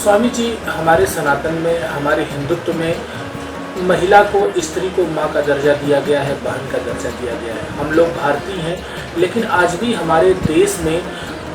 स्वामी जी, हमारे सनातन में, हमारे हिंदुत्व में महिला को, स्त्री को माँ का दर्जा दिया गया है, बहन का दर्जा दिया गया है। हम लोग भारतीय हैं, लेकिन आज भी हमारे देश में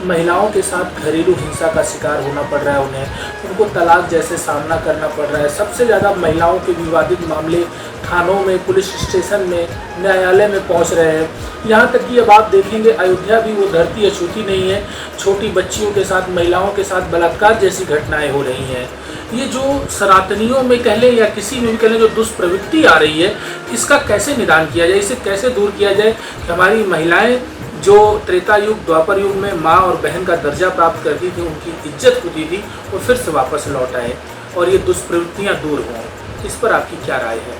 महिलाओं के साथ घरेलू हिंसा का शिकार होना पड़ रहा है। उनको तलाक जैसे सामना करना पड़ रहा है। सबसे ज़्यादा महिलाओं के विवादित मामले थानों में, पुलिस स्टेशन में, न्यायालय में पहुंच रहे हैं। यहाँ तक कि अब आप देखेंगे अयोध्या भी वो धरती अछूती नहीं है। छोटी बच्चियों के साथ, महिलाओं के साथ बलात्कार जैसी घटनाएं हो रही हैं। ये जो सनातनियों में कह लें या किसी में भी कह लें जो दुष्प्रवृत्ति आ रही है, इसका कैसे निदान किया जाए, इसे कैसे दूर किया जाए कि हमारी महिलाएं जो त्रेता युग, द्वापर युग में माँ और बहन का दर्जा प्राप्त करती थी, उनकी इज्जत होती थी, वो फिर से वापस लौट आए और ये दुष्प्रवृत्तियाँ दूर हों। इस पर आपकी क्या राय है?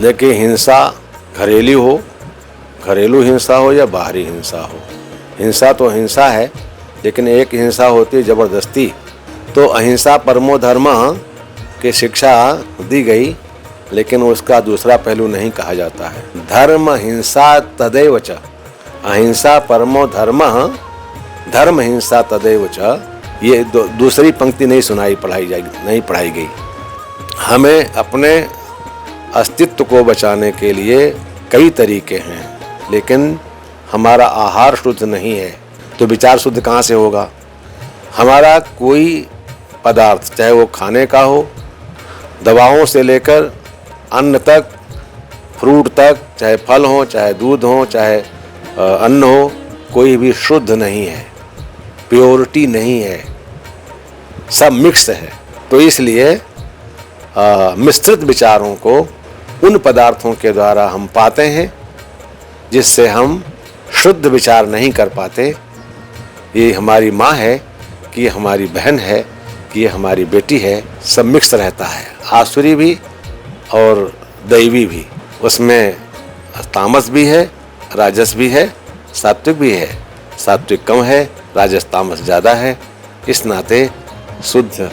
देखिए, हिंसा घरेलू हिंसा हो या बाहरी हिंसा हो, हिंसा तो हिंसा है, लेकिन एक हिंसा होती है ज़बरदस्ती। तो अहिंसा परमो धर्म की शिक्षा दी गई, लेकिन उसका दूसरा पहलू नहीं कहा जाता है। धर्म हिंसा तदैव च, अहिंसा परमो धर्म, धर्म हिंसा तदैव च। ये दूसरी पंक्ति नहीं पढ़ाई गई। हमें अपने अस्तित्व को बचाने के लिए कई तरीके हैं, लेकिन हमारा आहार शुद्ध नहीं है तो विचार शुद्ध कहाँ से होगा? हमारा कोई पदार्थ, चाहे वो खाने का हो, दवाओं से लेकर अन्न तक, फ्रूट तक, चाहे फल हो, चाहे दूध हो, चाहे अन्न हो, कोई भी शुद्ध नहीं है, प्योरिटी नहीं है, सब मिक्स है। तो इसलिए मिश्रित विचारों को उन पदार्थों के द्वारा हम पाते हैं जिससे हम शुद्ध विचार नहीं कर पाते। ये हमारी माँ है कि ये हमारी बहन है कि ये हमारी बेटी है, सब मिक्स रहता है, आसुरी भी और दैवी भी। उसमें तामस भी है, राजस भी है, सात्विक भी है। सात्विक कम है, राजस तामस ज़्यादा है। इस नाते शुद्ध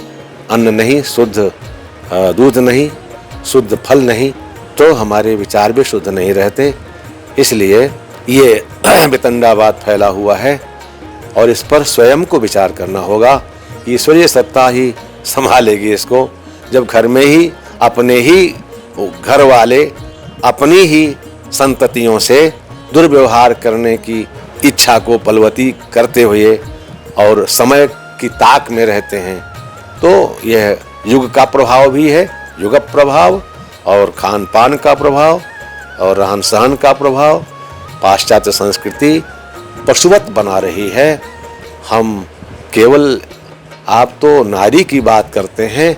अन्न नहीं, शुद्ध दूध नहीं, शुद्ध फल नहीं, तो हमारे विचार भी शुद्ध नहीं रहते। इसलिए ये वितंडावाद फैला हुआ है और इस पर स्वयं को विचार करना होगा। ईश्वरीय सत्ता ही संभालेगी इसको। जब घर में ही अपने ही घर वाले अपनी ही संततियों से दुर्व्यवहार करने की इच्छा को बलवती करते हुए और समय की ताक में रहते हैं, तो यह युग का प्रभाव भी है, युग प्रभाव और खान पान का प्रभाव और रहन सहन का प्रभाव। पाश्चात्य संस्कृति पशुवत बना रही है। हम केवल, आप तो नारी की बात करते हैं,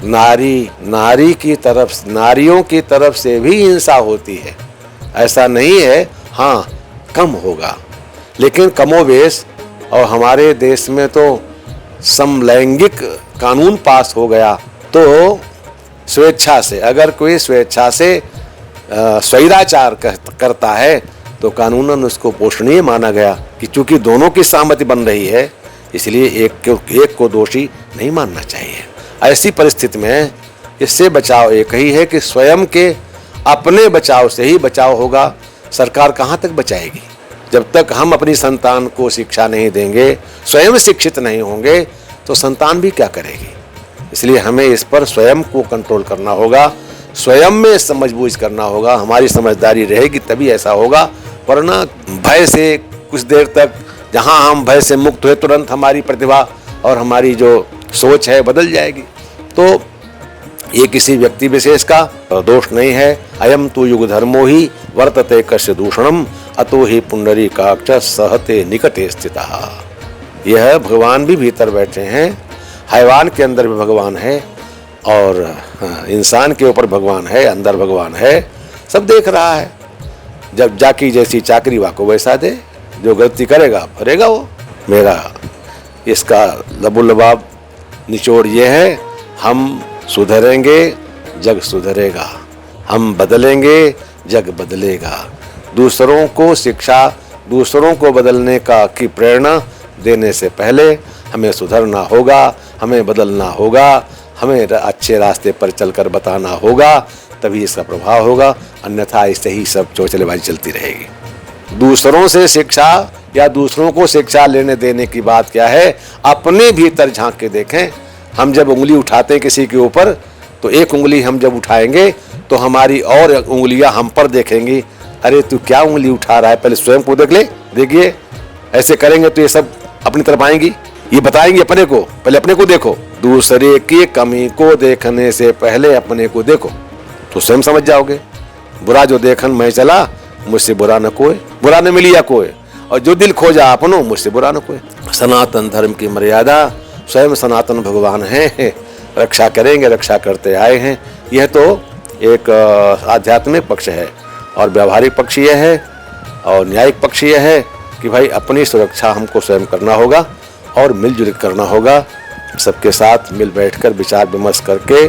नारी की तरफ, नारियों की तरफ से भी हिंसा होती है, ऐसा नहीं है। हाँ, कम होगा, लेकिन कमोवेश। और हमारे देश में तो समलैंगिक कानून पास हो गया, तो स्वेच्छा से, अगर कोई स्वेच्छा से स्वैराचार करता है तो कानूनन उसको पोषणीय माना गया कि चूंकि दोनों की सहमति बन रही है, इसलिए एक को दोषी नहीं मानना चाहिए। ऐसी परिस्थिति में इससे बचाव एक ही है कि स्वयं के अपने बचाव से ही बचाव होगा। सरकार कहाँ तक बचाएगी? जब तक हम अपनी संतान को शिक्षा नहीं देंगे, स्वयं शिक्षित नहीं होंगे, तो संतान भी क्या करेगी? इसलिए हमें इस पर स्वयं को कंट्रोल करना होगा, स्वयं में समझबूझ करना होगा। हमारी समझदारी रहेगी तभी ऐसा होगा, वरना भय से कुछ देर तक, जहाँ हम भय से मुक्त हुए, तुरंत हमारी प्रतिभा और हमारी जो सोच है बदल जाएगी। तो ये किसी व्यक्ति विशेष का दोष नहीं है। अयम तु युग धर्मो ही वर्तते कस्य दूषणम अतो ही पुंडरीकाक्ष सहते निकटे स्थितः। यह भगवान भी भीतर बैठे हैं, हैवान के अंदर भी भगवान है और इंसान के ऊपर भगवान है, अंदर भगवान है, सब देख रहा है। जब जाकी जैसी चाकरी वाको वैसा दे, जो गलती करेगा भरेगा वो। मेरा इसका लबुलबाब निचोड़ ये है, हम सुधरेंगे जग सुधरेगा, हम बदलेंगे जग बदलेगा। दूसरों को शिक्षा, दूसरों को बदलने की प्रेरणा देने से पहले हमें सुधरना होगा, हमें बदलना होगा, हमें अच्छे रास्ते पर चलकर बताना होगा, तभी इसका प्रभाव होगा। अन्यथा ऐसे ही सब चोचलेबाजी चलती रहेगी। दूसरों से शिक्षा या दूसरों को शिक्षा लेने देने की बात क्या है? अपने भीतर झांक के देखें, हम जब उंगली उठाते हैं किसी के ऊपर, तो एक उंगली हम जब उठाएंगे तो हमारी और उंगलियां हम पर देखेंगी, अरे तू क्या उंगली उठा रहा है, पहले स्वयं को देख ले। देखिए ऐसे करेंगे तो ये सब अपनी तरफ आएंगी, ये बताएंगे अपने को, पहले अपने को देखो। दूसरे की कमी को देखने से पहले अपने को देखो तो स्वयं समझ जाओगे। बुरा जो देखन मैं चला, मुझसे बुरा न कोई, बुरा न मिलिया कोई, और जो दिल खोजा अपनो, मुझसे बुरा न कोई। सनातन धर्म की मर्यादा स्वयं सनातन भगवान हैं, रक्षा करेंगे, रक्षा करते आए हैं। यह तो एक आध्यात्मिक पक्ष है, और व्यवहारिक पक्ष यह है और न्यायिक पक्ष यह है कि भाई अपनी सुरक्षा हमको स्वयं करना होगा और मिलजुल करना होगा। सबके साथ मिल बैठकर विचार विमर्श करके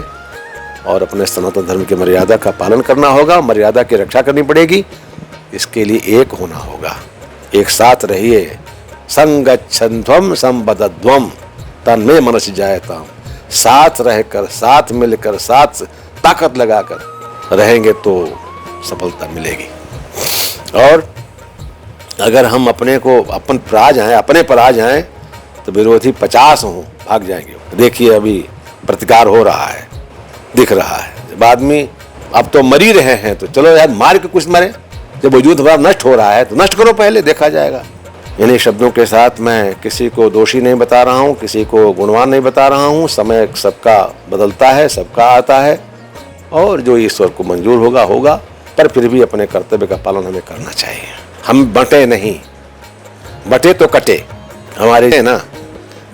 और अपने सनातन धर्म की मर्यादा का पालन करना होगा, मर्यादा की रक्षा करनी पड़ेगी। इसके लिए एक होना होगा, एक साथ रहिए। संगच्छध्वम संबद्धध्वम तन्मे मनस जायताम। साथ रहकर, साथ मिलकर, साथ ताकत लगाकर रहेंगे तो सफलता मिलेगी। और अगर हम अपने को अपन पर आ जाएं, अपने पर आ जाएं, तो विरोधी 50 हों भाग जाएंगे। देखिए अभी प्रतिकार हो रहा है, दिख रहा है। जब आदमी अब तो मर ही रहे हैं तो चलो यार मार के कुछ मरे। जब वजूद हमारा नष्ट हो रहा है तो नष्ट करो पहले, देखा जाएगा। इन्हीं शब्दों के साथ मैं किसी को दोषी नहीं बता रहा हूँ, किसी को गुणवान नहीं बता रहा हूँ। समय सबका बदलता है, सबका आता है, और जो ईश्वर को मंजूर होगा होगा, पर फिर भी अपने कर्तव्य का पालन हमें करना चाहिए। हम बंटे नहीं, बटे तो कटे, हमारे है ना,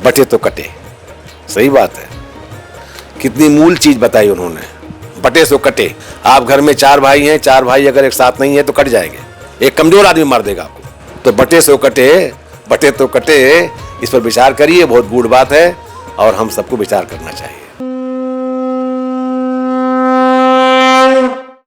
बटे तो कटे। सही बात है, कितनी मूल चीज बताई उन्होंने, बटे सो कटे। आप घर में 4 भाई हैं, 4 भाई अगर एक साथ नहीं है तो कट जाएंगे, एक कमजोर आदमी मार देगा आपको। तो बटे सो कटे, बटे तो कटे, इस पर विचार करिए, बहुत गूढ़ बात है और हम सबको विचार करना चाहिए।